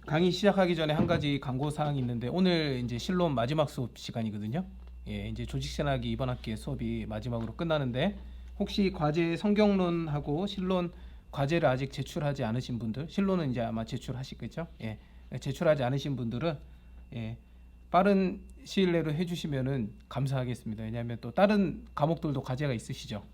강의 시작하기 전에 한 가지 광고 사항이 있는데 오늘 이제 실론 마지막 수업 시간이거든요. 예, 이제 조직신학이 이번 학기의 수업이 마지막으로 끝나는데 혹시 과제 성경론하고 실론 과제를 아직 제출하지 않으신 분들, 실론은 이제 아마 제출하시겠죠? 예, 제출하지 않으신 분들은 예, 빠른 시일 내로 해주시면은 감사하겠습니다. 왜냐하면 또 다른 과목들도 과제가 있으시죠.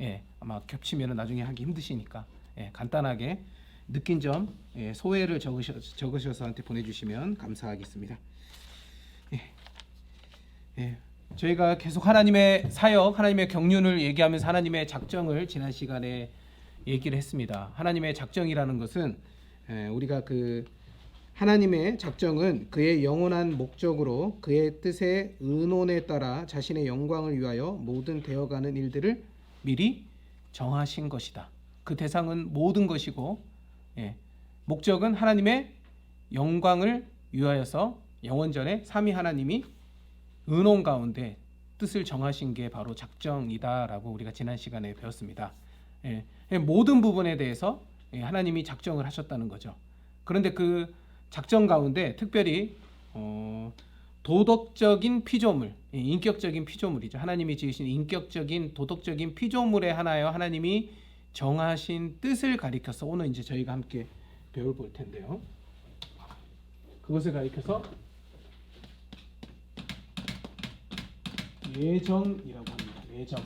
예, 아마 겹치면은 나중에 하기 힘드시니까 예, 간단하게 느낀 점 소회를 적으셔서 저한테 보내주시면 감사하겠습니다. 예, 예. 저희가 계속 하나님의 사역, 하나님의 경륜을 얘기하면서 하나님의 작정을 지난 시간에 얘기를 했습니다. 하나님의 작정이라는 것은 우리가 그 하나님의 작정은 그의 영원한 목적으로 그의 뜻의 의논에 따라 자신의 영광을 위하여 모든 되어가는 일들을 미리 정하신 것이다. 그 대상은 모든 것이고 목적은 하나님의 영광을 위하여서 영원전에 삼위 하나님이 의논 가운데 뜻을 정하신 게 바로 작정이다라고 우리가 지난 시간에 배웠습니다. 모든 부분에 대해서 하나님이 작정을 하셨다는 거죠. 그런데 그 작정 가운데 특별히 도덕적인 피조물, 인격적인 피조물이죠. 하나님이 지으신 인격적인 도덕적인 피조물에 하나여 하나님이 정하신 뜻을 가리켜서 오늘 이제 저희가 함께 배워볼 텐데요. 그것을 가리켜서 예정이라고 합니다. 예정.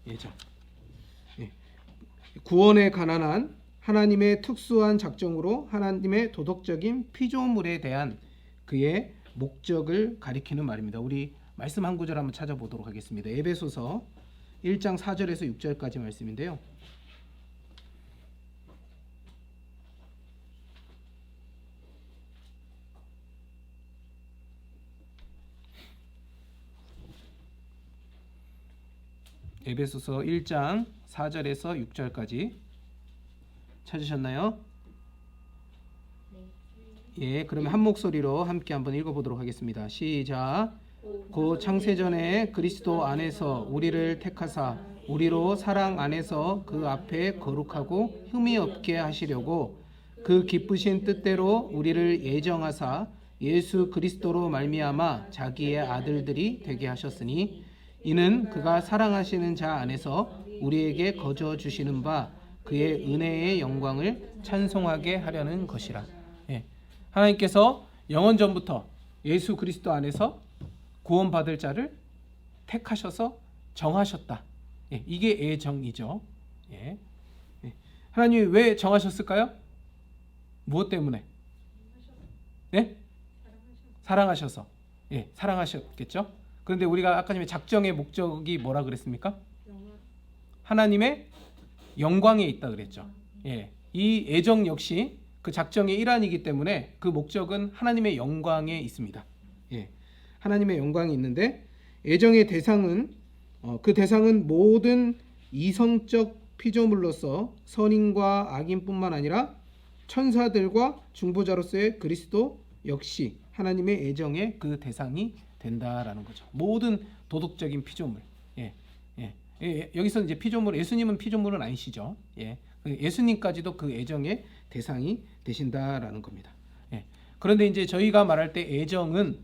예정. 구원에 관한 하나님의 특수한 작정으로 하나님의 도덕적인 피조물에 대한 그의 목적을 가리키는 말입니다. 우리 말씀 한 구절 한번 찾아보도록 하겠습니다. 에베소서 1장 4절에서 6절까지 말씀인데요. 에베소서 1장 4절에서 6절까지 찾으셨나요? 예, 그러면 한 목소리로 함께 한번 읽어보도록 하겠습니다. 시작. 곧 창세전에 그리스도 안에서 우리를 택하사 우리로 사랑 안에서 그 앞에 거룩하고 흠이 없게 하시려고 그 기쁘신 뜻대로 우리를 예정하사 예수 그리스도로 말미암아 자기의 아들들이 되게 하셨으니 이는 그가 사랑하시는 자 안에서 우리에게 거저 주시는 바 그의 은혜의 영광을 찬송하게 하려는 것이라. 하나님께서 영원전부터 예수 그리스도 안에서 구원받을 자를 택하셔서 정하셨다. 이게 예정이죠. 하나님이 왜 정하셨을까요? 무엇 때문에? 사랑하셔서. 사랑하셨겠죠. 그런데 우리가 아까 전에 작정의 목적이 뭐라 그랬습니까? 하나님의 영광에 있다 그랬죠. 이 예정 역시 그 작정의 일환이기 때문에 그 목적은 하나님의 영광에 있습니다. 하나님의 영광이 있는데 예정의 대상은 그 대상은 모든 이성적 피조물로서 선인과 악인뿐만 아니라 천사들과 중보자로서의 그리스도 역시 하나님의 예정의 그 대상이 된다라는 거죠. 모든 도덕적인 피조물. 여기서 이제 피조물, 예수님은 피조물은 아니시죠. 예수님까지도 그 예정의 대상이 되신다라는 겁니다. 그런데 이제 저희가 말할 때 예정은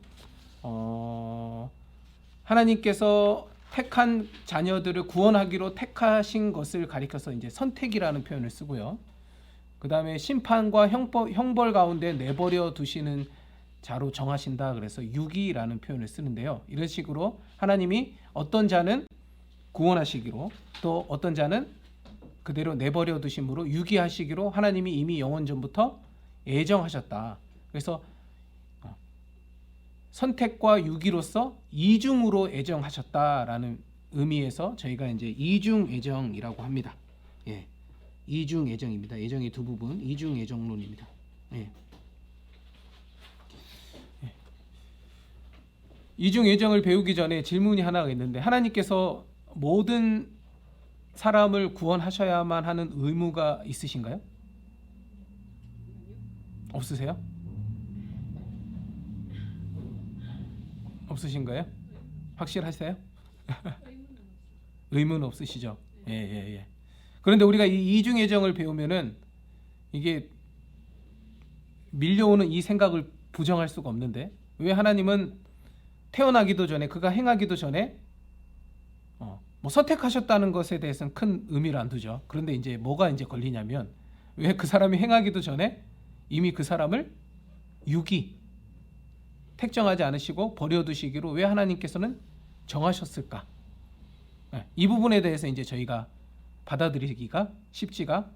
하나님께서 택한 자녀들을 구원하기로 택하신 것을 가리켜서 이제 선택이라는 표현을 쓰고요. 그 다음에 심판과 형벌 가운데 내버려 두시는 자로 정하신다. 그래서 유기라는 표현을 쓰는데요. 이런 식으로 하나님이 어떤 자는 구원하시기로 또 어떤 자는 그대로 내버려 두심으로 유기하시기로 하나님이 이미 영원 전부터 예정하셨다. 그래서 선택과 유기로서 이중으로 예정하셨다라는 의미에서 저희가 이제 이중 예정이라고 합니다. 이중 예정입니다. 예정의 두 부분, 이중 예정론입니다. 이중 예정을 배우기 전에 질문이 하나가 있는데 하나님께서 모든 사람을 구원하셔야만 하는 의무가 있으신가요? 없으세요? 없으신가요? 확실하세요? 의무는 없으시죠? 그런데 우리가 이 이중 예정을 배우면은 이게 밀려오는 이 생각을 부정할 수가 없는데, 왜 하나님은 태어나기도 전에, 그가 행하기도 전에 뭐 선택하셨다는 것에 대해서는 큰 의미를 안 두죠. 그런데 이제 뭐가 이제 걸리냐면, 왜 그 사람이 행하기도 전에 이미 그 사람을 유기 택정하지 않으시고 버려두시기로 왜 하나님께서는 정하셨을까? 이 부분에 대해서 이제 저희가 받아들이기가 쉽지가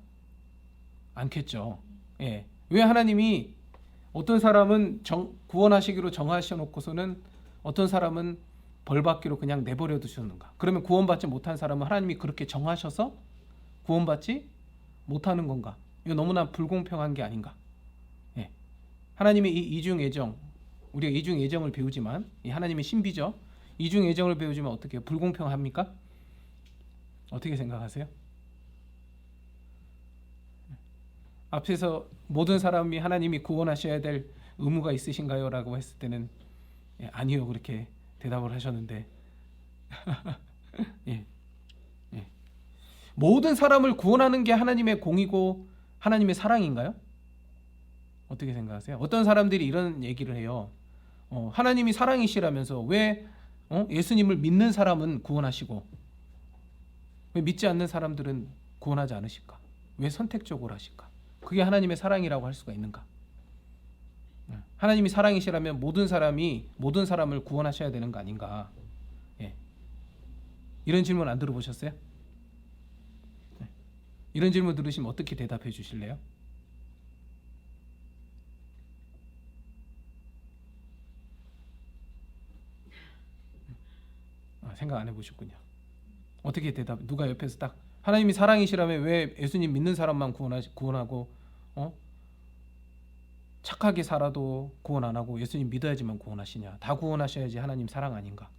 않겠죠. 예. 왜 하나님이 어떤 사람은 구원하시기로 정하셔놓고서는 어떤 사람은 벌받기로 그냥 내버려 두셨는가? 그러면 구원받지 못한 사람은 하나님이 그렇게 정하셔서 구원받지 못하는 건가? 이거 너무나 불공평한 게 아닌가? 예. 하나님의 이 이중애정, 우리가 이중애정을 배우지만, 이 하나님의 신비죠. 이중애정을 배우지만 어떻게 해요? 불공평합니까? 어떻게 생각하세요? 앞에서 모든 사람이 하나님이 구원하셔야 될 의무가 있으신가요? 라고 했을 때는 예, 아니요, 그렇게 대답을 하셨는데 예, 예. 모든 사람을 구원하는 게 하나님의 공이고 하나님의 사랑인가요? 어떻게 생각하세요? 어떤 사람들이 이런 얘기를 해요. 하나님이 사랑이시라면서 왜 예수님을 믿는 사람은 구원하시고 왜 믿지 않는 사람들은 구원하지 않으실까? 왜 선택적으로 하실까? 그게 하나님의 사랑이라고 할 수가 있는가? 하나님이 사랑이시라면 모든 사람을 구원하셔야 되는 거 아닌가? 예. 이런 질문 안 들어보셨어요? 예. 이런 질문 들으시면 어떻게 대답해 주실래요? 생각 안 해보셨군요. 어떻게 누가 옆에서 딱 하나님이 사랑이시라면 왜 예수님 믿는 사람만 구원하고 착하게 살아도 구원 안 하고 예수님 믿어야지만 구원하시냐? 다 구원하셔야지 하나님 사랑 아닌가?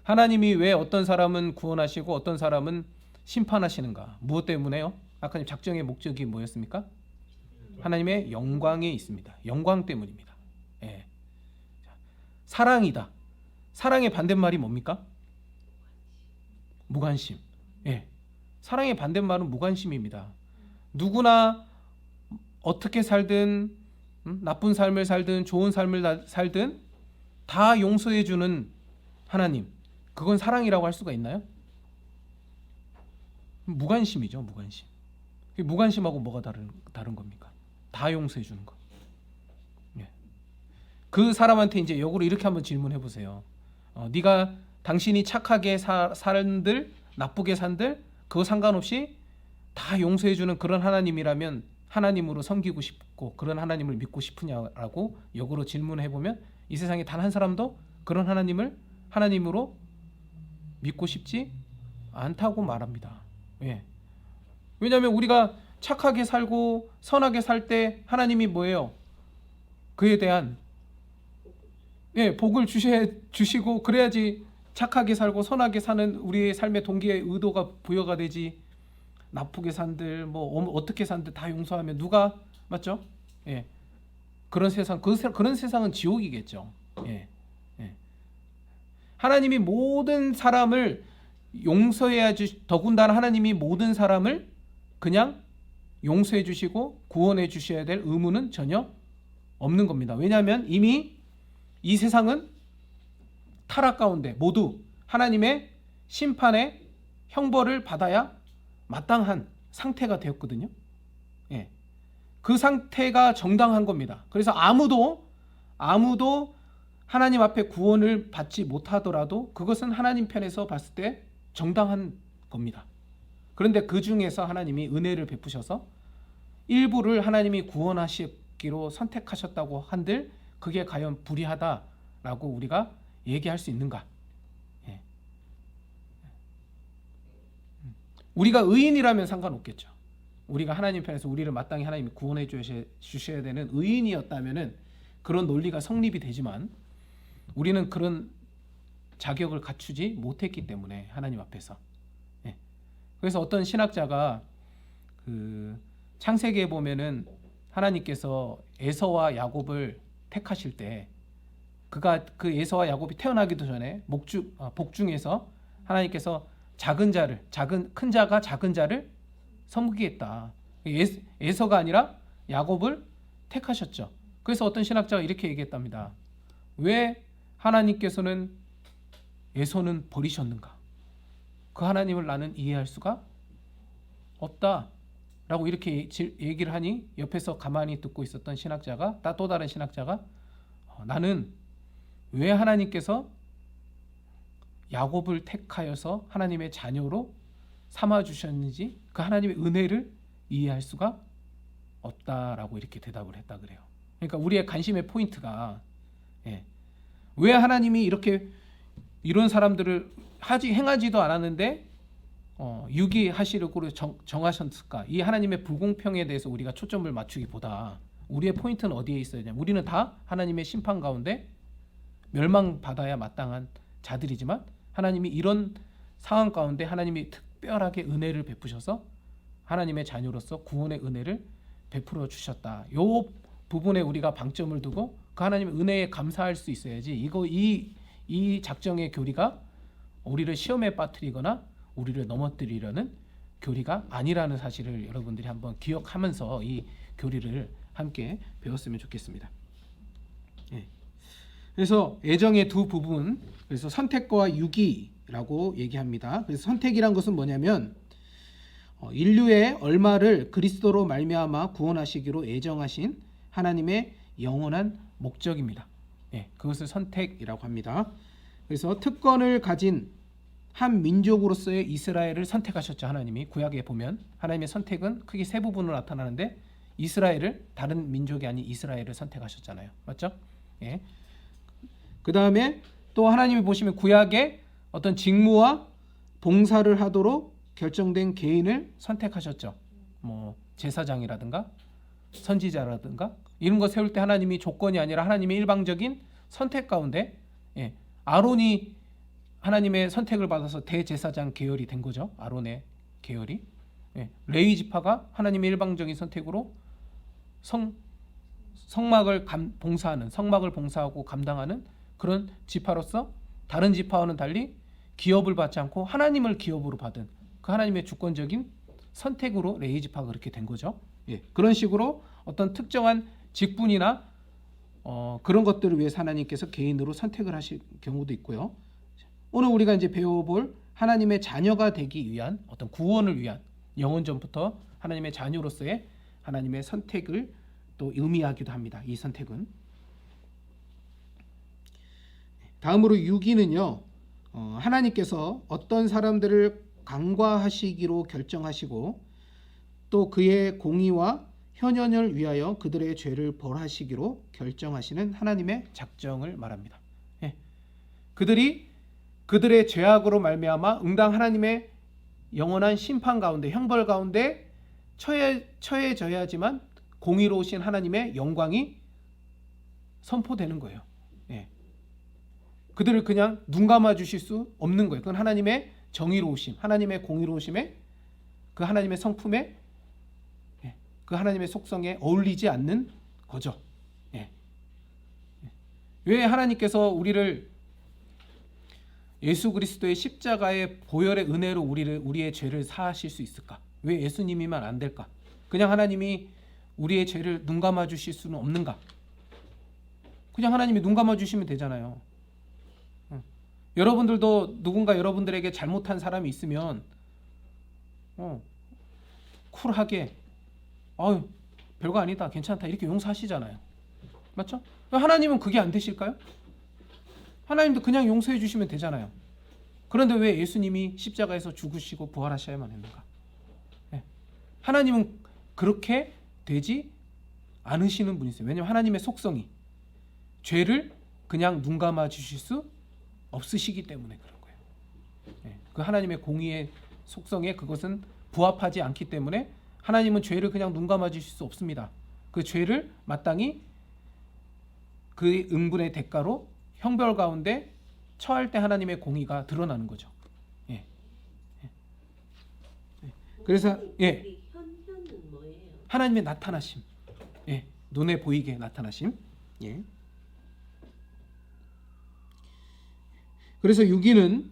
하나님이 왜 어떤 사람은 구원하시고 어떤 사람은 심판하시는가? 무엇 때문에요? 아까 작정의 목적이 뭐였습니까? 하나님의 영광에 있습니다. 영광 때문입니다. 예. 사랑이다. 사랑의 반대말이 뭡니까? 무관심. 예. 사랑의 반대말은 무관심입니다. 누구나 어떻게 살든 나쁜 삶을 살든 좋은 삶을 살든 다 용서해 주는 하나님. 그건 사랑이라고 할 수가 있나요? 무관심이죠, 무관심. 무관심하고 뭐가 다른 겁니까? 다 용서해 주는 거. 예. 그 사람한테 이제 역으로 이렇게 한번 질문해 보세요. 네가 당신이 착하게 산들, 나쁘게 산들 그거 상관없이 다 용서해 주는 그런 하나님이라면 하나님으로 섬기고 싶고 그런 하나님을 믿고 싶으냐라고 역으로 질문해 보면 이 세상에 단 한 사람도 그런 하나님을 하나님으로 믿고 싶지 않다고 말합니다. 예. 왜냐하면 우리가 착하게 살고 선하게 살 때 하나님이 뭐예요? 그에 대한 복을 주시고 그래야지 착하게 살고 선하게 사는 우리의 삶의 동기의 의도가 부여가 되지. 나쁘게 산들 뭐 어떻게 산들 다 용서하면 누가 맞죠? 예. 그런 세상은 지옥이겠죠. 예. 예. 하나님이 모든 사람을 용서해야지. 더군다나 하나님이 모든 사람을 그냥 용서해 주시고 구원해 주셔야 될 의무는 전혀 없는 겁니다. 왜냐하면 이미 이 세상은 타락 가운데 모두 하나님의 심판의 형벌을 받아야 마땅한 상태가 되었거든요. 예. 그 상태가 정당한 겁니다. 그래서 아무도 하나님 앞에 구원을 받지 못하더라도 그것은 하나님 편에서 봤을 때 정당한 겁니다. 그런데 그 중에서 하나님이 은혜를 베푸셔서 일부를 하나님이 구원하시기로 선택하셨다고 한들 그게 과연 불의하다라고 우리가 얘기할 수 있는가? 예. 우리가 의인이라면 상관없겠죠. 우리가 하나님 편에서 우리를 마땅히 하나님이 구원해 주셔야 되는 의인이었다면은 그런 논리가 성립이 되지만 우리는 그런 자격을 갖추지 못했기 때문에 하나님 앞에서. 예. 그래서 어떤 신학자가 그 창세기에 보면은 하나님께서 에서와 야곱을 택하실 때 그가 그 에서와 야곱이 태어나기도 전에 복중에서 하나님께서 큰 자가 작은 자를 섬기게 했다. 에서가 아니라 야곱을 택하셨죠. 그래서 어떤 신학자가 이렇게 얘기했답니다. 왜 하나님께서는 에서는 버리셨는가? 그 하나님을 나는 이해할 수가 없다 라고 이렇게 얘기를 하니 옆에서 가만히 듣고 있었던 신학자가 또 다른 신학자가 나는 왜 하나님께서 야곱을 택하여서 하나님의 자녀로 삼아주셨는지 그 하나님의 은혜를 이해할 수가 없다라고 이렇게 대답을 했다 그래요. 그러니까 우리의 관심의 포인트가 왜 하나님이 이렇게 이런 사람들을 행하지도 않았는데 유기하시려고 정하셨을까? 이 하나님의 불공평에 대해서 우리가 초점을 맞추기보다 우리의 포인트는 어디에 있어야 되냐? 우리는 다 하나님의 심판 가운데 멸망받아야 마땅한 자들이지만 하나님이 이런 상황 가운데 하나님이 특별하게 은혜를 베푸셔서 하나님의 자녀로서 구원의 은혜를 베풀어 주셨다. 요 부분에 우리가 방점을 두고 그 하나님의 은혜에 감사할 수 있어야지 이 작정의 교리가 우리를 시험에 빠뜨리거나 우리를 넘어뜨리려는 교리가 아니라는 사실을 여러분들이 한번 기억하면서 이 교리를 함께 배웠으면 좋겠습니다. 그래서 애정의 두 부분, 그래서 선택과 유기라고 얘기합니다. 그래서 선택이란 것은 뭐냐면 인류의 얼마를 그리스도로 말미암아 구원하시기로 애정하신 하나님의 영원한 목적입니다. 그것을 선택이라고 합니다. 그래서 특권을 가진 한 민족으로서의 이스라엘을 선택하셨죠. 하나님이 구약에 보면 하나님의 선택은 크게 세 부분으로 나타나는데 이스라엘을 다른 민족이 아닌 이스라엘을 선택하셨잖아요. 맞죠? 그 다음에 또 하나님이 보시면 구약에 어떤 직무와 봉사를 하도록 결정된 개인을 선택하셨죠. 뭐 제사장이라든가 선지자라든가 이런 거 세울 때 하나님이 조건이 아니라 하나님의 일방적인 선택 가운데 아론이 하나님의 선택을 받아서 대제사장 계열이 된 거죠. 아론의 계열이. 레위 지파가 하나님의 일방적인 선택으로 성막을 봉사하고 감당하는 그런 지파로서 다른 지파와는 달리 기업을 받지 않고 하나님을 기업으로 받은 그 하나님의 주권적인 선택으로 레위 지파가 그렇게 된 거죠. 그런 식으로 어떤 특정한 직분이나 그런 것들을 위해서 하나님께서 개인으로 선택을 하실 경우도 있고요. 오늘 우리가 이제 배워볼 하나님의 자녀가 되기 위한 어떤 구원을 위한 영원전부터 하나님의 자녀로서의 하나님의 선택을 또 의미하기도 합니다. 이 선택은. 다음으로 유기는요. 하나님께서 어떤 사람들을 간과하시기로 결정하시고 또 그의 공의와 현현을 위하여 그들의 죄를 벌하시기로 결정하시는 하나님의 작정을 말합니다. 그들의 죄악으로 말미암아 응당 하나님의 영원한 심판 가운데 형벌 가운데 처해져야지만 공의로우신 하나님의 영광이 선포되는 거예요. 그들을 그냥 눈 감아 주실 수 없는 거예요. 그건 하나님의 정의로우심, 하나님의 공의로우심에 그 하나님의 성품에 그 하나님의 속성에 어울리지 않는 거죠. 왜 하나님께서 우리를 예수 그리스도의 십자가의 보혈의 은혜로 우리의 죄를 사하실 수 있을까? 왜 예수님이만 안 될까? 그냥 하나님이 우리의 죄를 눈 감아 주실 수는 없는가? 그냥 하나님이 눈 감아 주시면 되잖아요. 여러분들도 누군가 여러분들에게 잘못한 사람이 있으면 쿨하게 별거 아니다, 괜찮다 이렇게 용서하시잖아요. 맞죠? 하나님은 그게 안 되실까요? 하나님도 그냥 용서해 주시면 되잖아요. 그런데 왜 예수님이 십자가에서 죽으시고 부활하셔야만 했는가? 하나님은 그렇게 되지 않으시는 분이세요. 왜냐하면 하나님의 속성이 죄를 그냥 눈 감아 주실 수 없으시기 때문에 그런 거예요. 그 하나님의 공의의 속성에 그것은 부합하지 않기 때문에 하나님은 죄를 그냥 눈 감아 주실 수 없습니다. 그 죄를 마땅히 그 응분의 대가로 형벌 가운데 처할 때 하나님의 공의가 드러나는 거죠. 그래서 현현은 뭐예요? 하나님의 나타나심, 눈에 보이게 나타나심. 그래서 6위는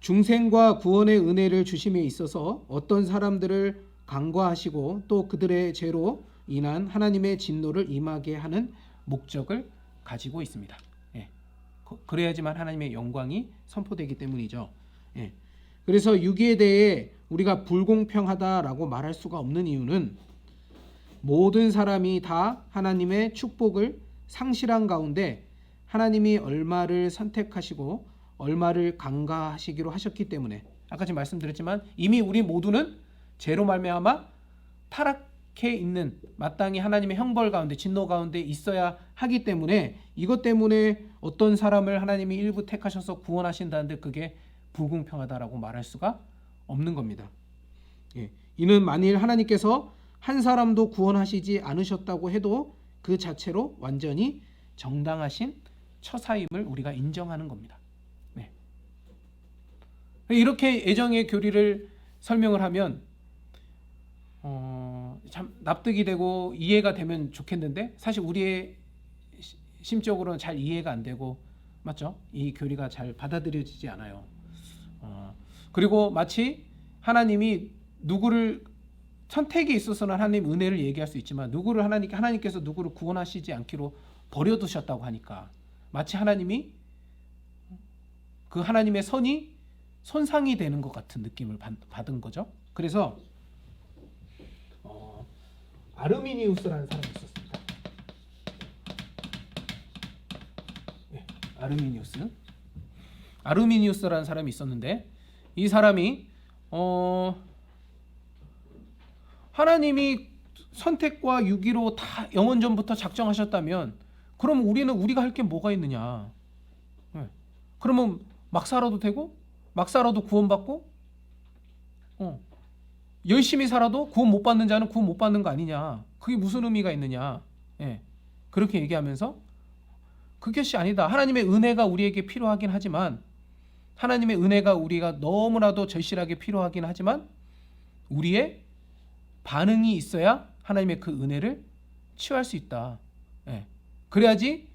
중생과 구원의 은혜를 주심에 있어서 어떤 사람들을 간과하시고 또 그들의 죄로 인한 하나님의 진노를 임하게 하는 목적을 가지고 있습니다. 예. 그래야지만 하나님의 영광이 선포되기 때문이죠. 예. 그래서 6위에 대해 우리가 불공평하다라고 말할 수가 없는 이유는 모든 사람이 다 하나님의 축복을 상실한 가운데 하나님이 얼마를 선택하시고 얼마를 간과하시기로 하셨기 때문에 아까 지금 말씀드렸지만 이미 우리 모두는 죄로 말미암아 타락해 있는 마땅히 하나님의 형벌 가운데 진노 가운데 있어야 하기 때문에 이것 때문에 어떤 사람을 하나님이 일부 택하셔서 구원하신다는데 그게 불공평하다라고 말할 수가 없는 겁니다. 예. 이는 만일 하나님께서 한 사람도 구원하시지 않으셨다고 해도 그 자체로 완전히 정당하신 처사임을 우리가 인정하는 겁니다. 네. 이렇게 애정의 교리를 설명을 하면 참 납득이 되고 이해가 되면 좋겠는데 사실 우리의 심적으로는 잘 이해가 안 되고 맞죠? 이 교리가 잘 받아들여지지 않아요. 그리고 마치 하나님이 누구를 선택에 있어서는 하나님 은혜를 얘기할 수 있지만 누구를 하나님께서 누구를 구원하시지 않기로 버려두셨다고 하니까 마치 하나님이 그 하나님의 선이 손상이 되는 것 같은 느낌을 받은 거죠. 그래서 아르미니우스라는 사람이 있었습니다. 네, 아르미니우스라는 사람이 있었는데 이 사람이 하나님이 선택과 유기로 다 영원전부터 작정하셨다면 그럼 우리가 할 게 뭐가 있느냐? 네. 그러면 막 살아도 되고 막 살아도 구원받고 열심히 살아도 구원 못 받는 자는 구원 못 받는 거 아니냐? 그게 무슨 의미가 있느냐? 네. 그렇게 얘기하면서 그것이 아니다. 하나님의 은혜가 우리에게 필요하긴 하지만 하나님의 은혜가 우리가 너무나도 절실하게 필요하긴 하지만 우리의 반응이 있어야 하나님의 그 은혜를 취할 수 있다. 예. 그래야지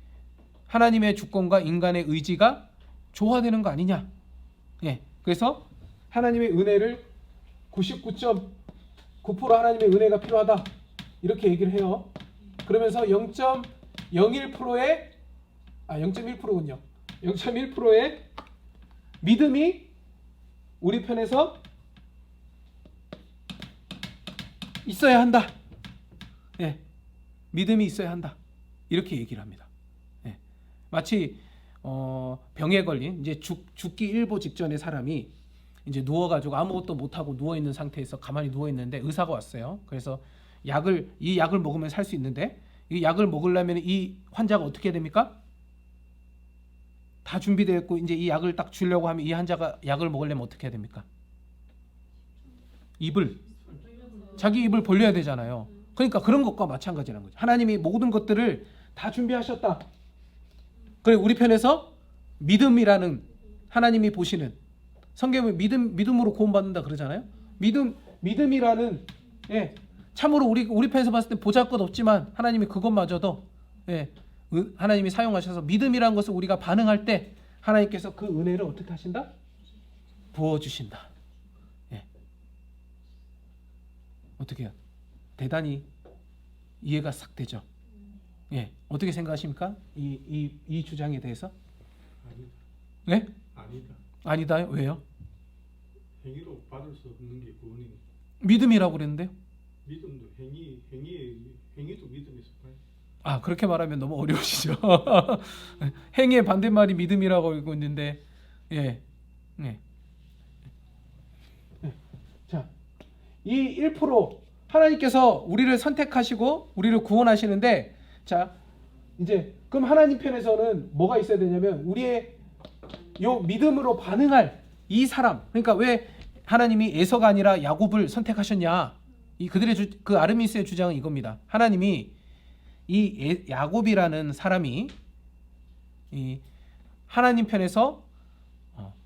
하나님의 주권과 인간의 의지가 조화되는 거 아니냐. 예. 그래서 하나님의 은혜를 99.9% 하나님의 은혜가 필요하다. 이렇게 얘기를 해요. 그러면서 0.01%의 0.1%군요. 0.1%의 믿음이 우리 편에서 있어야 한다. 예, 믿음이 있어야 한다. 이렇게 얘기를 합니다. 예, 마치 병에 걸린 이제 죽기 일보 직전의 사람이 이제 누워가지고 아무것도 못하고 누워 있는 상태에서 가만히 누워 있는데 의사가 왔어요. 그래서 이 약을 먹으면 살 수 있는데 이 약을 먹으려면 이 환자가 어떻게 해야 됩니까? 다 준비되어 있고 이제 이 약을 딱 주려고 하면 이 환자가 약을 먹으려면 어떻게 해야 됩니까? 자기 입을 벌려야 되잖아요. 그러니까 그런 것과 마찬가지라는 거죠. 하나님이 모든 것들을 다 준비하셨다. 그래 우리 편에서 믿음이라는 하나님이 보시는 성경에 믿음으로 구원받는다 그러잖아요. 믿음이라는 참으로 우리 편에서 봤을 때 보잘것없지만 하나님이 그것마저도 하나님이 사용하셔서 믿음이라는 것을 우리가 반응할 때 하나님께서 그 은혜를 어떻게 하신다? 부어주신다. 어떻게 해요? 대단히 이해가 싹 되죠. 어떻게 생각하십니까? 이 주장에 대해서? 아니다. 네? 아니다. 아니다요? 왜요? 행위로 받을 수 없는 게 구원이. 믿음이라고 그랬는데요. 믿음도 행위도 믿음에 속하요. 아 그렇게 말하면 너무 어려우시죠. 행위의 반대말이 믿음이라고 알고 있는데 자, 이 1% 하나님께서 우리를 선택하시고 우리를 구원하시는데 자 이제 그럼 하나님 편에서는 뭐가 있어야 되냐면 우리의 요 믿음으로 반응할 이 사람 그러니까 왜 하나님이 에서가 아니라 야곱을 선택하셨냐 이 그들의 그 아르미스의 주장은 이겁니다. 하나님이 이 야곱이라는 사람이 이 하나님 편에서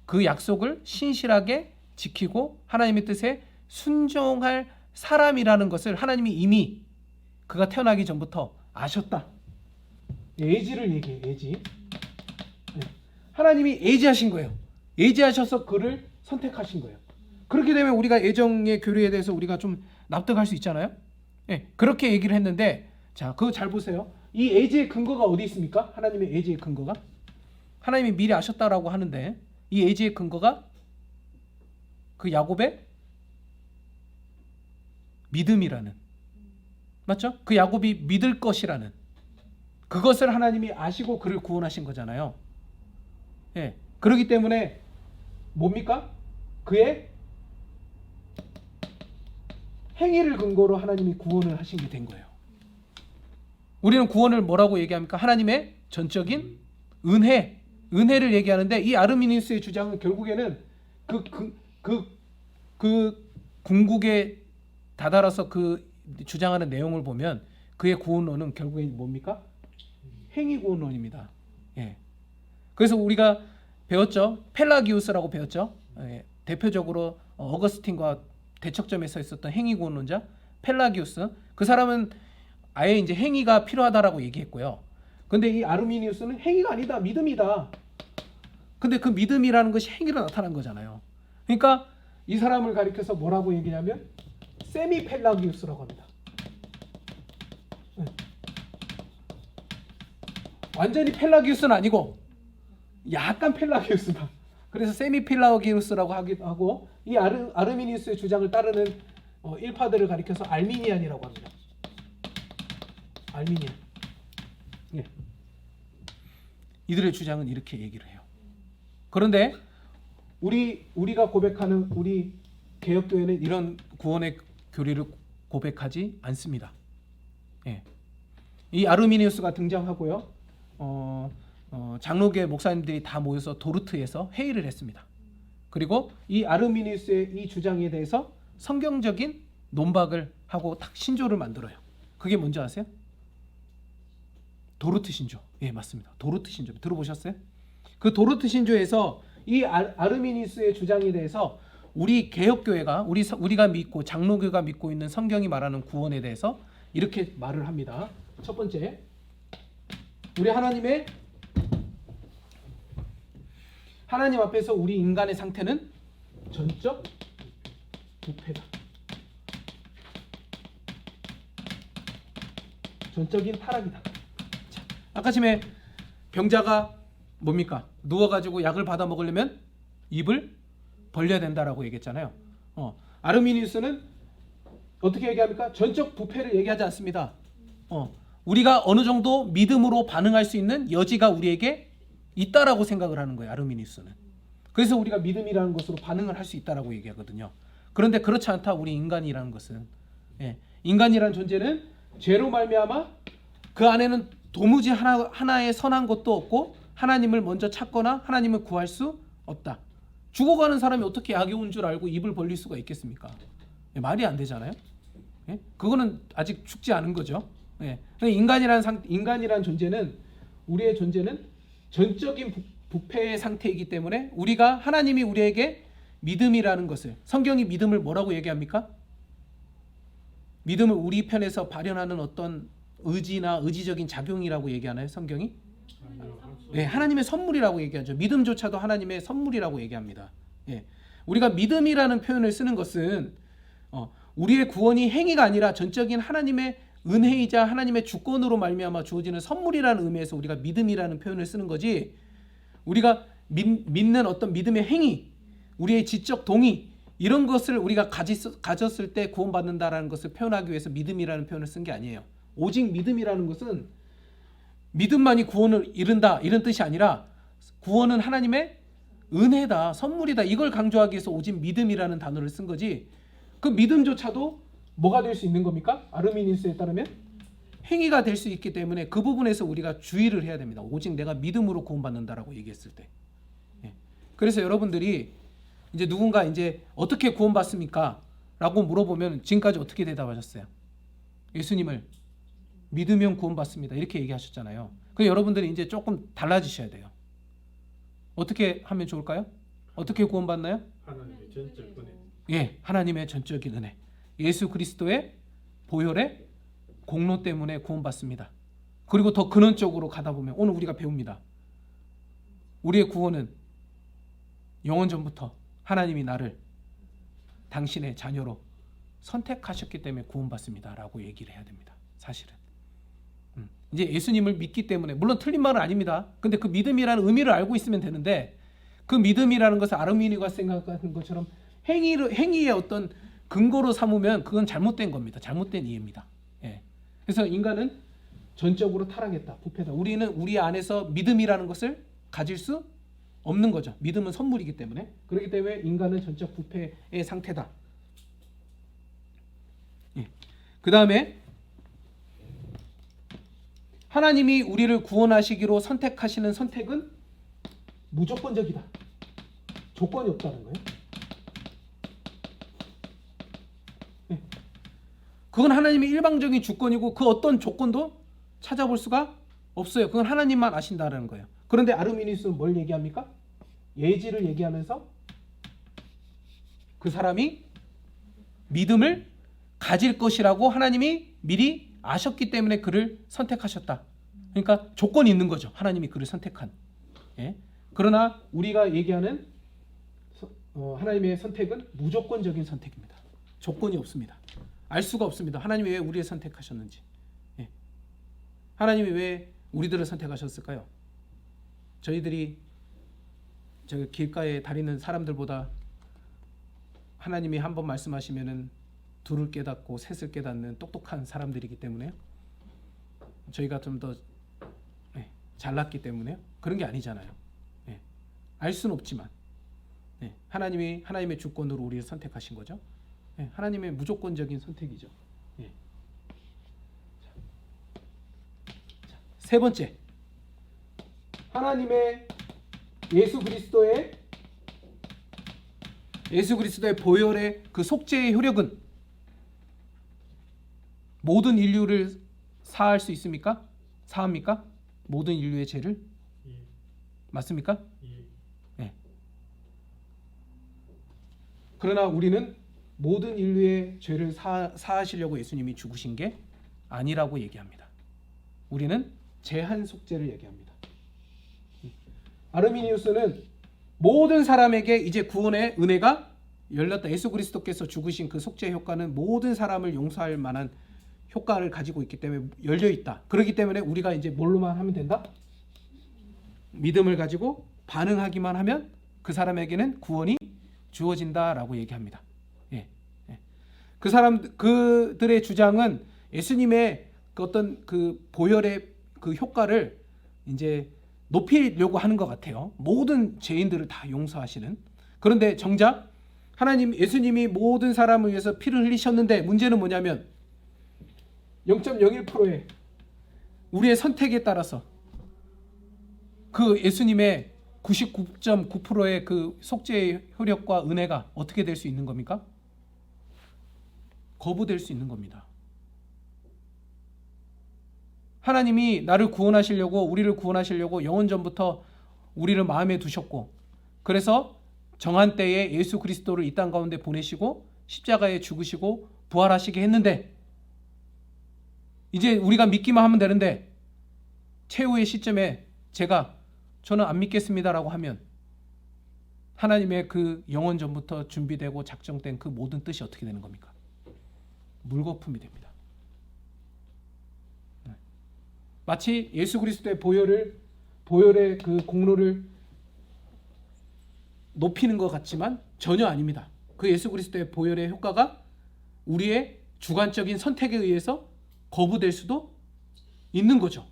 그 약속을 신실하게 지키고 하나님의 뜻에 순종할 사람이라는 것을 하나님이 이미 그가 태어나기 전부터 아셨다. 애지를 얘기해. 애지. 하나님이 애지하신 거예요. 예지하셔서 그를 선택하신 거예요. 그렇게 되면 우리가 애정의 교류에 대해서 우리가 좀 납득할 수 있잖아요. 예, 그렇게 얘기를 했는데 자, 그거 잘 보세요. 이 예지의 근거가 어디 있습니까? 하나님의 예지의 근거가 하나님이 미리 아셨다라고 하는데 이 예지의 근거가 그 야곱의 믿음이라는, 맞죠? 그 야곱이 믿을 것이라는 그것을 하나님이 아시고 그를 구원하신 거잖아요. 예, 그렇기 때문에 뭡니까? 그의 행위를 근거로 하나님이 구원을 하신 게 된 거예요. 우리는 구원을 뭐라고 얘기합니까? 하나님의 전적인 은혜를 얘기하는데 이 아르미니우스의 주장은 결국에는 그 궁극에 다다라서 그 주장하는 내용을 보면 그의 구원론은 결국엔 뭡니까? 행위 구원론입니다. 예. 그래서 우리가 배웠죠. 펠라기우스라고 배웠죠. 예. 대표적으로 어거스틴과 대척점에 서 있었던 행위 구원론자 펠라기우스. 그 사람은 아예 이제 행위가 필요하다라고 얘기했고요. 근데 이 아르미니우스는 행위가 아니다, 믿음이다. 근데 그 믿음이라는 것이 행위로 나타난 거잖아요. 그러니까 이 사람을 가리켜서 뭐라고 얘기냐면 세미 펠라기우스라고 합니다. 완전히 펠라기우스는 아니고 약간 펠라기우스다. 그래서 세미 펠라기우스라고 하기도 하고 이 아르미니우스의 주장을 따르는 일파들을 가리켜서 알미니안이라고 합니다. 알미니안. 예. 이들의 주장은 이렇게 얘기를 해요. 그런데 우리가 고백하는 우리 개혁교회는 이런 구원의 교리를 고백하지 않습니다. 예. 이 아르미니우스가 등장하고요. 장로교 목사님들이 다 모여서 도르트에서 회의를 했습니다. 그리고 이 아르미니우스의 이 주장에 대해서 성경적인 논박을 하고 딱 신조를 만들어요. 그게 뭔지 아세요? 도르트 신조. 예, 맞습니다. 도르트 신조 들어보셨어요? 그 도르트 신조에서 이 아르미니우스의 주장에 대해서 우리 개혁교회가 우리가 믿고 장로교가 믿고 있는 성경이 말하는 구원에 대해서 이렇게 말을 합니다. 첫 번째, 우리 하나님 앞에서 우리 인간의 상태는 전적 부패다. 전적인 타락이다. 자, 아까 전에 병자가 뭡니까? 누워가지고 약을 받아 먹으려면 입을 벌려야 된다라고 얘기했잖아요. 아르미니우스는 어떻게 얘기합니까? 전적 부패를 얘기하지 않습니다. 우리가 어느 정도 믿음으로 반응할 수 있는 여지가 우리에게 있다라고 생각을 하는 거예요. 아르미니우스는. 그래서 우리가 믿음이라는 것으로 반응을 할 수 있다라고 얘기하거든요. 그런데 그렇지 않다. 우리 인간이라는 것은, 인간이라는 존재는 죄로 말미암아 그 안에는 도무지 하나의 선한 것도 없고 하나님을 먼저 찾거나 하나님을 구할 수 없다. 죽어가는 사람이 어떻게 약이 온 줄 알고 입을 벌릴 수가 있겠습니까? 말이 안 되잖아요. 그거는 아직 죽지 않은 거죠. 인간이란 존재는, 우리의 존재는 전적인 부패의 상태이기 때문에 우리가 하나님이 우리에게 믿음이라는 것을, 성경이 믿음을 뭐라고 얘기합니까? 믿음을 우리 편에서 발현하는 어떤 의지나 의지적인 작용이라고 얘기하나요? 성경이? 네, 하나님의 선물이라고 얘기하죠. 믿음조차도 하나님의 선물이라고 얘기합니다. 우리가 믿음이라는 표현을 쓰는 것은 우리의 구원이 행위가 아니라 전적인 하나님의 은혜이자 하나님의 주권으로 말미암아 주어지는 선물이라는 의미에서 우리가 믿음이라는 표현을 쓰는 거지, 우리가 믿는 어떤 믿음의 행위, 우리의 지적 동의, 이런 것을 우리가 가졌을 때 구원받는다라는 것을 표현하기 위해서 믿음이라는 표현을 쓴 게 아니에요. 오직 믿음이라는 것은 믿음만이 구원을 이룬다 이런 뜻이 아니라 구원은 하나님의 은혜다, 선물이다, 이걸 강조하기 위해서 오직 믿음이라는 단어를 쓴 거지, 그 믿음조차도 뭐가 될 수 있는 겁니까? 아르미니우스에 따르면 행위가 될 수 있기 때문에 그 부분에서 우리가 주의를 해야 됩니다. 오직 내가 믿음으로 구원받는다라고 얘기했을 때. 그래서 여러분들이 이제 누군가 이제 어떻게 구원받습니까? 라고 물어보면 지금까지 어떻게 대답하셨어요? 예수님을 믿으면 구원받습니다. 이렇게 얘기하셨잖아요. 그래서 여러분들이 이제 조금 달라지셔야 돼요. 어떻게 하면 좋을까요? 어떻게 구원받나요? 하나님의 전적 은혜. 예, 하나님의 전적인 은혜. 예수 그리스도의 보혈의 공로 때문에 구원받습니다. 그리고 더 근원적으로 가다 보면 오늘 우리가 배웁니다. 우리의 구원은 영원 전부터 하나님이 나를 당신의 자녀로 선택하셨기 때문에 구원받습니다라고 얘기를 해야 됩니다. 사실은 이제 예수님을 믿기 때문에, 물론 틀린 말은 아닙니다. 근데 그 믿음이라는 의미를 알고 있으면 되는데, 그 믿음이라는 것을 아르미니가 생각하는 것처럼 행위의 어떤 근거로 삼으면 그건 잘못된 겁니다. 잘못된 이해입니다. 예. 그래서 인간은 전적으로 타락했다, 부패다. 우리는 우리 안에서 믿음이라는 것을 가질 수 없는 거죠. 믿음은 선물이기 때문에. 그렇기 때문에 인간은 전적 부패의 상태다. 예. 그 다음에 하나님이 우리를 구원하시기로 선택하시는 선택은 무조건적이다. 조건이 없다는 거예요. 네. 그건 하나님의 일방적인 주권이고 그 어떤 조건도 찾아볼 수가 없어요. 그건 하나님만 아신다는 거예요. 그런데 아르미니우스는 뭘 얘기합니까? 예지를 얘기하면서 그 사람이 믿음을 가질 것이라고 하나님이 미리 아셨기 때문에 그를 선택하셨다. 그러니까 조건이 있는 거죠. 하나님이 그를 선택한. 예? 그러나 우리가 얘기하는 하나님의 선택은 무조건적인 선택입니다. 조건이 없습니다. 알 수가 없습니다. 하나님이 왜 우리를 선택하셨는지. 예. 하나님이 왜 우리들을 선택하셨을까요? 저희들이 저 길가에 다니는 사람들보다 하나님이 한 번 말씀하시면은 둘을 깨닫고 셋을 깨닫는 똑똑한 사람들이기 때문에요. 저희가 좀 더 잘났기 때문에요. 그런 게 아니잖아요. 예. 알 수는 없지만 하나님의 주권으로 우리를 선택하신 거죠. 예. 하나님의 무조건적인 선택이죠. 예. 세 번째, 하나님의 예수 그리스도의 보혈의 그 속죄의 효력은 모든 인류를 사할 수 있습니까? 사합니까? 모든 인류의 죄를? 예. 맞습니까? 예. 네. 그러나 우리는 모든 인류의 죄를 사하시려고 예수님이 죽으신 게 아니라고 얘기합니다. 우리는 제한 속죄를 얘기합니다. 아르미니우스는 모든 사람에게 이제 구원의 은혜가 열렸다. 예수 그리스도께서 죽으신 그 속죄 효과는 모든 사람을 용서할 만한 효과를 가지고 있기 때문에 열려 있다. 그렇기 때문에 우리가 이제 뭘로만 하면 된다? 믿음을 가지고 반응하기만 하면 그 사람에게는 구원이 주어진다라고 얘기합니다. 예. 예. 그들의 주장은 예수님의 그 어떤 그 보혈의 그 효과를 이제 높이려고 하는 것 같아요. 모든 죄인들을 다 용서하시는. 그런데 정작 예수님이 모든 사람을 위해서 피를 흘리셨는데 문제는 뭐냐면 0.01%의 우리의 선택에 따라서 그 예수님의 99.9%의 그 속죄의 효력과 은혜가 어떻게 될 수 있는 겁니까? 거부될 수 있는 겁니다. 하나님이 나를 구원하시려고, 우리를 구원하시려고 영원전부터 우리를 마음에 두셨고, 그래서 정한 때에 예수 그리스도를 이 땅 가운데 보내시고 십자가에 죽으시고 부활하시게 했는데, 이제 우리가 믿기만 하면 되는데 최후의 시점에 저는 안 믿겠습니다라고 하면 하나님의 그 영원전부터 준비되고 작정된 그 모든 뜻이 어떻게 되는 겁니까? 물거품이 됩니다. 마치 예수 그리스도의 보혈의 그 공로를 높이는 것 같지만 전혀 아닙니다. 그 예수 그리스도의 보혈의 효과가 우리의 주관적인 선택에 의해서 거부될 수도 있는 거죠.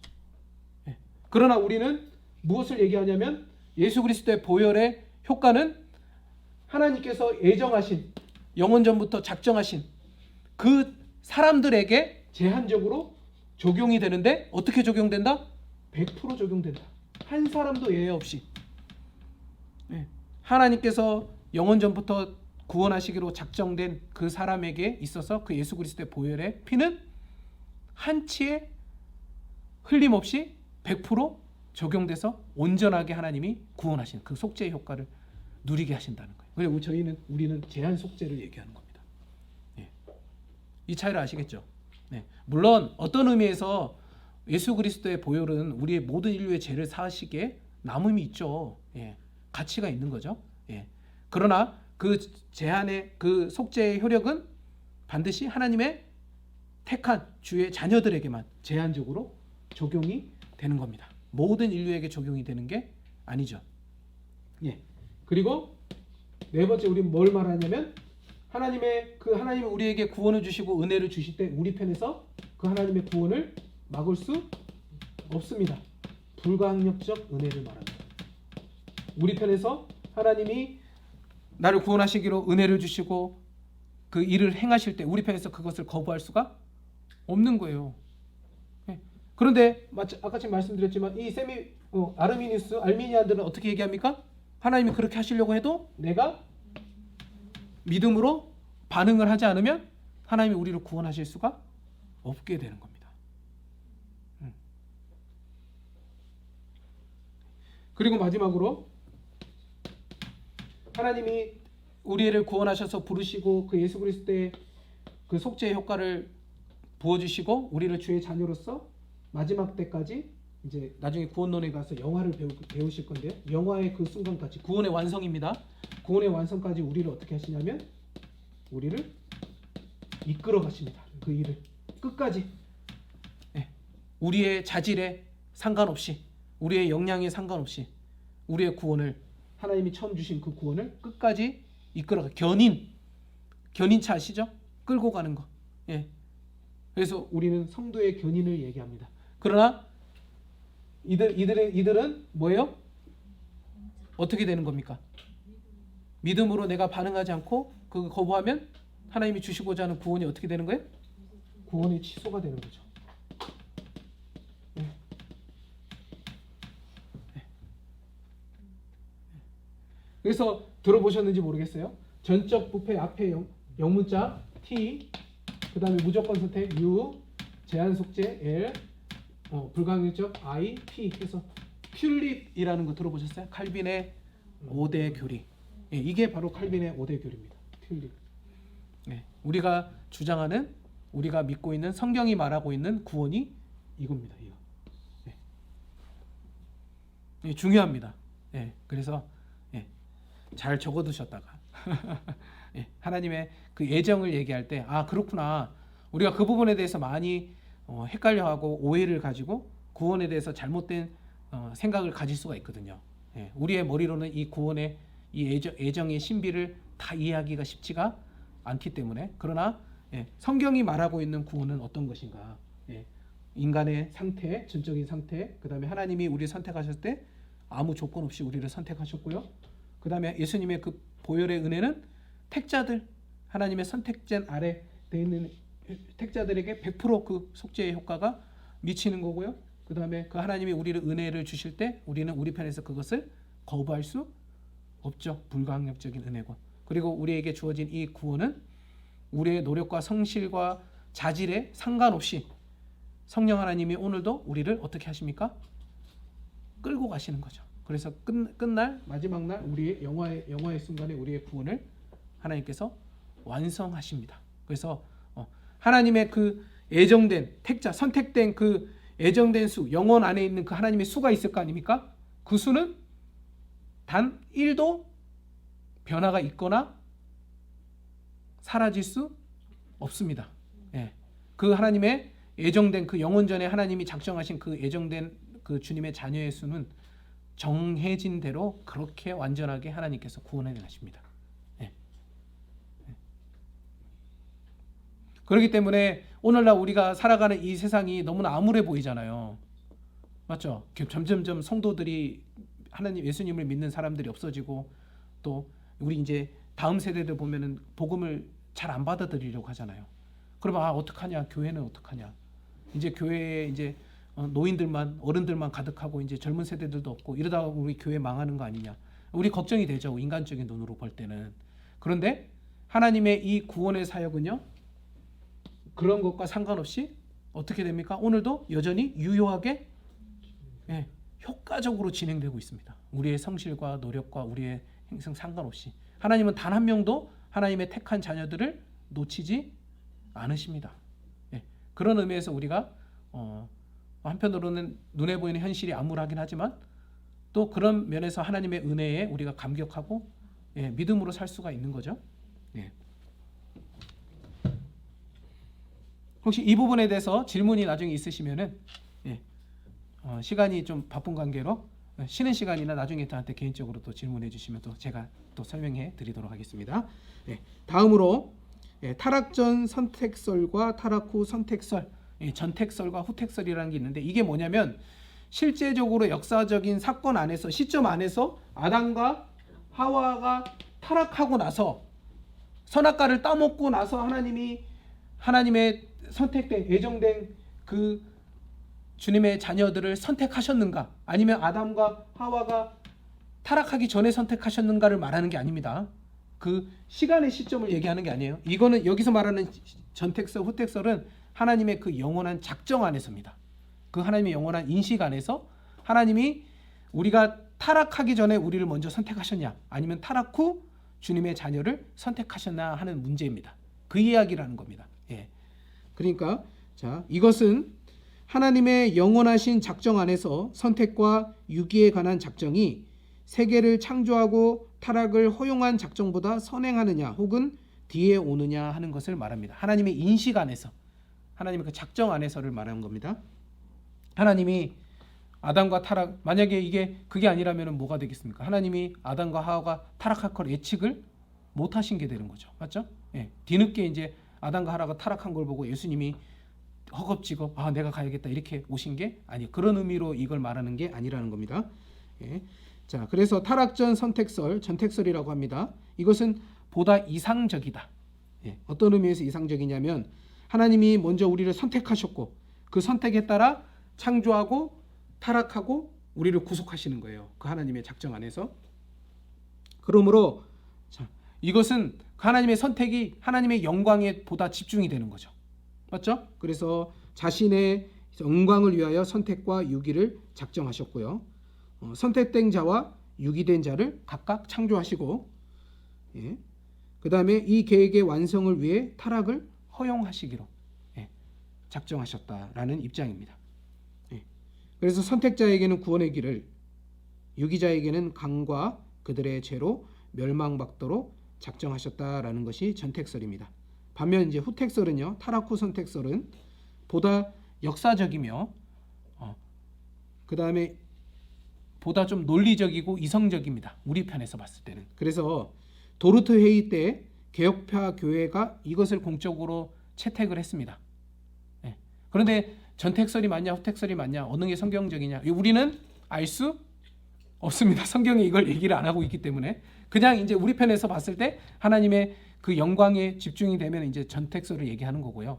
그러나 우리는 무엇을 얘기하냐면 예수 그리스도의 보혈의 효과는 하나님께서 예정하신, 영원전부터 작정하신 그 사람들에게 제한적으로 적용이 되는데 어떻게 적용된다? 100% 적용된다. 한 사람도 예외 없이. 하나님께서 영원전부터 구원하시기로 작정된 그 사람에게 있어서 그 예수 그리스도의 보혈의 피는 한치의 흘림없이 100% 적용돼서 온전하게 하나님이 구원하신 그 속죄의 효과를 누리게 하신다는 거예요. 그리고 우리는 제한 속죄를 얘기하는 겁니다. 이 차이를 아시겠죠? 물론 어떤 의미에서 예수 그리스도의 보혈은 우리의 모든 인류의 죄를 사하시기에 남음이 있죠. 가치가 있는 거죠. 예. 그러나 그 제한의 그 속죄의 효력은 반드시 하나님의 택한 주의 자녀들에게만 제한적으로 적용이 되는 겁니다. 모든 인류에게 적용이 되는 게 아니죠. 예. 그리고 네 번째 우리는 뭘 말하냐면 하나님이 우리에게 구원을 주시고 은혜를 주실 때 우리 편에서 그 하나님의 구원을 막을 수 없습니다. 불가항력적 은혜를 말합니다. 우리 편에서 하나님이 나를 구원하시기로 은혜를 주시고 그 일을 행하실 때 우리 편에서 그것을 거부할 수가 없는 거예요. 예. 그런데 아까 지금 말씀드렸지만 이 아르미니안들은 어떻게 얘기합니까? 하나님이 그렇게 하시려고 해도 내가 믿음으로 반응을 하지 않으면 하나님이 우리를 구원하실 수가 없게 되는 겁니다. 그리고 마지막으로 하나님이 우리를 구원하셔서 부르시고 그 예수 그리스도의 그 속죄의 효과를 부어주시고 우리를 주의 자녀로서 마지막 때까지 이제 나중에 구원론에 가서 영화를 배우실 건데요. 영화의 그 순간까지 구원의 완성입니다. 구원의 완성까지 우리를 어떻게 하시냐면 우리를 이끌어 가십니다. 그 일을 끝까지 우리의 자질에 상관없이 우리의 역량에 상관없이 우리의 구원을 하나님이 처음 주신 그 구원을 끝까지 이끌어가 견인차 아시죠? 끌고 가는 거. 예. 그래서 우리는 성도의 견인을 얘기합니다. 그러나 이들은 뭐예요? 어떻게 되는 겁니까? 믿음으로 내가 반응하지 않고 그 거부하면 하나님이 주시고자 하는 구원이 어떻게 되는 거예요? 구원이 취소가 되는 거죠. 그래서 들어보셨는지 모르겠어요. 전적 부패 앞에 영문자 T, 그 다음에 무조건 선택 U, 제한 속죄 L, 불가항력적 I, P 해서 튤립이라는 거 들어보셨어요? 칼빈의 5대 교리. 예, 이게 바로 칼빈의 5대 교리입니다. 튤립. 예, 우리가 주장하는, 우리가 믿고 있는 성경이 말하고 있는 구원이 이겁니다. 이거. 예. 예, 중요합니다. 예, 그래서 잘 적어두셨다가 예, 하나님의 그 예정을 얘기할 때 그렇구나. 우리가 그 부분에 대해서 많이 헷갈려하고 오해를 가지고 구원에 대해서 잘못된 생각을 가질 수가 있거든요. 예, 우리의 머리로는 이 구원의 이 예정의 신비를 다 이해하기가 쉽지가 않기 때문에 그러나 성경이 말하고 있는 구원은 어떤 것인가? 인간의 상태, 전적인 상태, 그 다음에 하나님이 우리를 선택하셨을 때 아무 조건 없이 우리를 선택하셨고요. 그 다음에 예수님의 그 보혈의 은혜는 택자들, 하나님의 선택된 아래 돼 있는 택자들에게 100%그 속죄의 효과가 미치는 거고요. 그 다음에 그 하나님이 우리를 은혜를 주실 때 우리는 우리 편에서 그것을 거부할 수 없죠. 불가항력적인 은혜고. 그리고 우리에게 주어진 이 구원은 우리의 노력과 성실과 자질에 상관없이 성령 하나님이 오늘도 우리를 어떻게 하십니까? 끌고 가시는 거죠. 그래서 끝날 마지막 날 우리의 영화의 순간에 우리의 구원을 하나님께서 완성하십니다. 그래서 하나님의 그 예정된 택자, 선택된 그 예정된 수, 영혼 안에 있는 그 하나님의 수가 있을 거 아닙니까? 그 수는 단 1도 변화가 있거나 사라질 수 없습니다. 예. 그 하나님의 예정된 그 영원전에 하나님이 작정하신 그 예정된 그 주님의 자녀의 수는 정해진 대로 그렇게 완전하게 하나님께서 구원해 가십니다. 예. 예. 그렇기 때문에 오늘날 우리가 살아가는 이 세상이 너무나 암울해 보이잖아요. 맞죠? 점점점 성도들이 하나님 예수님을 믿는 사람들이 없어지고 또 우리 이제 다음 세대들 보면은 복음을 잘 안 받아들이려고 하잖아요. 그러면 어떡하냐? 교회는 어떡하냐? 이제 교회에 이제 노인들만 어른들만 가득하고 이제 젊은 세대들도 없고 이러다가 우리 교회 망하는 거 아니냐? 우리 걱정이 되죠. 인간적인 눈으로 볼 때는. 그런데 하나님의 이 구원의 사역은요. 그런 것과 상관없이 어떻게 됩니까? 오늘도 여전히 유효하게 효과적으로 진행되고 있습니다. 우리의 성실과 노력과 우리의 행성 상관없이 하나님은 단 한 명도 하나님의 택한 자녀들을 놓치지 않으십니다. 그런 의미에서 우리가 한편으로는 눈에 보이는 현실이 암울하긴 하지만 또 그런 면에서 하나님의 은혜에 우리가 감격하고 예, 믿음으로 살 수가 있는 거죠. 예. 혹시 이 부분에 대해서 질문이 나중에 있으시면은 예, 시간이 좀 바쁜 관계로 쉬는 시간이나 나중에 저한테 개인적으로 또 질문해 주시면 또 제가 또 설명해 드리도록 하겠습니다. 예, 다음으로 타락 전 선택설과 타락 후 선택설, 전택설과 후택설이라는 게 있는데 이게 뭐냐면 실제적으로 역사적인 사건 안에서 시점 안에서 아담과 하와가 타락하고 나서 선악과를 따먹고 나서 하나님의 선택된 예정된 그 주님의 자녀들을 선택하셨는가 아니면 아담과 하와가 타락하기 전에 선택하셨는가를 말하는 게 아닙니다. 그 시간의 시점을 얘기하는 게 아니에요. 이거는 여기서 말하는 전택설 후택설은 하나님의 그 영원한 작정 안에서입니다. 그 하나님의 영원한 인식 안에서 하나님이 우리가 타락하기 전에 우리를 먼저 선택하셨냐 아니면 타락 후 주님의 자녀를 선택하셨나 하는 문제입니다. 그 이야기라는 겁니다. 예. 그러니까 자 이것은 하나님의 영원하신 작정 안에서 선택과 유기에 관한 작정이 세계를 창조하고 타락을 허용한 작정보다 선행하느냐 혹은 뒤에 오느냐 하는 것을 말합니다. 하나님의 인식 안에서 하나님의 그 작정 안에서를 말하는 겁니다. 하나님이 아담과 타락 만약에 이게 그게 아니라면 뭐가 되겠습니까? 하나님이 아담과 하와가 타락할 걸 예측을 못 하신 게 되는 거죠. 맞죠? 예. 뒤늦게 이제 아담과 하와가 타락한 걸 보고 예수님이 허겁지겁 내가 가야겠다 이렇게 오신 게 아니 그런 의미로 이걸 말하는 게 아니라는 겁니다. 예. 자, 그래서 타락 전 선택설, 전택설이라고 합니다. 이것은 보다 이상적이다. 예. 어떤 의미에서 이상적이냐면 하나님이 먼저 우리를 선택하셨고 그 선택에 따라 창조하고 타락하고 우리를 구속하시는 거예요. 그 하나님의 작정 안에서. 그러므로 자, 이것은 하나님의 선택이 하나님의 영광에 보다 집중이 되는 거죠. 맞죠? 그래서 자신의 영광을 위하여 선택과 유기를 작정하셨고요. 선택된 자와 유기된 자를 각각 창조하시고 예. 그 다음에 이 계획의 완성을 위해 타락을 허용하시기로 예. 작정하셨다라는 입장입니다. 예. 그래서 선택자에게는 구원의 길을 유기자에게는 강과 그들의 죄로 멸망받도록 작정하셨다라는 것이 전택설입니다. 반면 이제 후택설은요, 타락 후 선택설은 보다 역사적이며 그 다음에 보다 좀 논리적이고 이성적입니다. 우리 편에서 봤을 때는. 그래서 도르트 회의 때 개혁파 교회가 이것을 공적으로 채택을 했습니다. 네. 그런데 전택설이 맞냐 후택설이 맞냐 어느 게 성경적이냐 우리는 알 수 없습니다. 성경에 이걸 얘기를 안 하고 있기 때문에 그냥 이제 우리 편에서 봤을 때 하나님의 그 영광에 집중이 되면 이제 전택설을 얘기하는 거고요.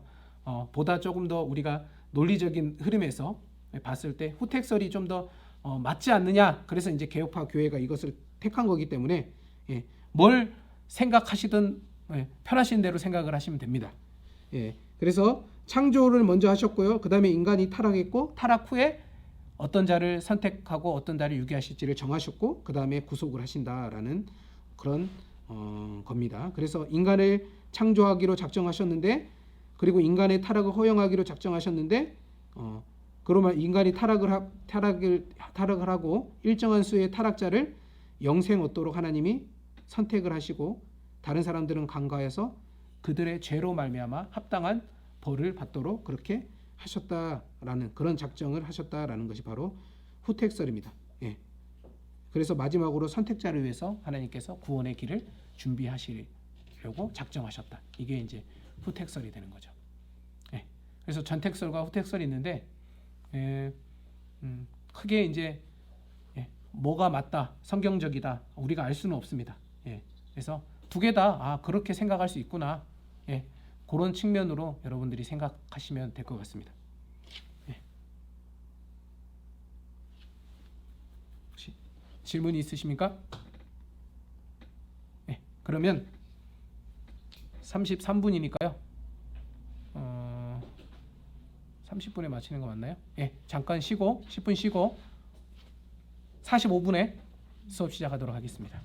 보다 조금 더 우리가 논리적인 흐름에서 봤을 때 후택설이 좀 더 맞지 않느냐. 그래서 이제 개혁파 교회가 이것을 택한 거기 때문에 예, 뭘 생각하시든 편하신 대로 생각을 하시면 됩니다. 예, 그래서 창조를 먼저 하셨고요. 그 다음에 인간이 타락했고 타락 후에 어떤 자를 선택하고 어떤 자를 유기하실지를 정하셨고 그 다음에 구속을 하신다라는 그런 겁니다. 그래서 인간을 창조하기로 작정하셨는데 그리고 인간의 타락을 허용하기로 작정하셨는데 그러면 인간이 타락을 하고 일정한 수의 타락자를 영생 얻도록 하나님이 선택을 하시고 다른 사람들은 간과해서 그들의 죄로 말미암아 합당한 벌을 받도록 그렇게 하셨다라는 그런 작정을 하셨다라는 것이 바로 후택설입니다. 예. 그래서 마지막으로 선택자를 위해서 하나님께서 구원의 길을 준비하시려고 작정하셨다. 이게 이제 후택설이 되는 거죠. 예. 그래서 전택설과 후택설이 있는데 크게 이제 뭐가 맞다, 성경적이다 우리가 알 수는 없습니다. 예. 그래서 두 개 다 그렇게 생각할 수 있구나. 예. 그런 측면으로 여러분들이 생각하시면 될 것 같습니다. 예. 혹시 질문이 있으십니까? 예. 그러면 33분이니까요. 30분에 마치는 거 맞나요? 예. 잠깐 쉬고 10분 쉬고 45분에 수업 시작하도록 하겠습니다.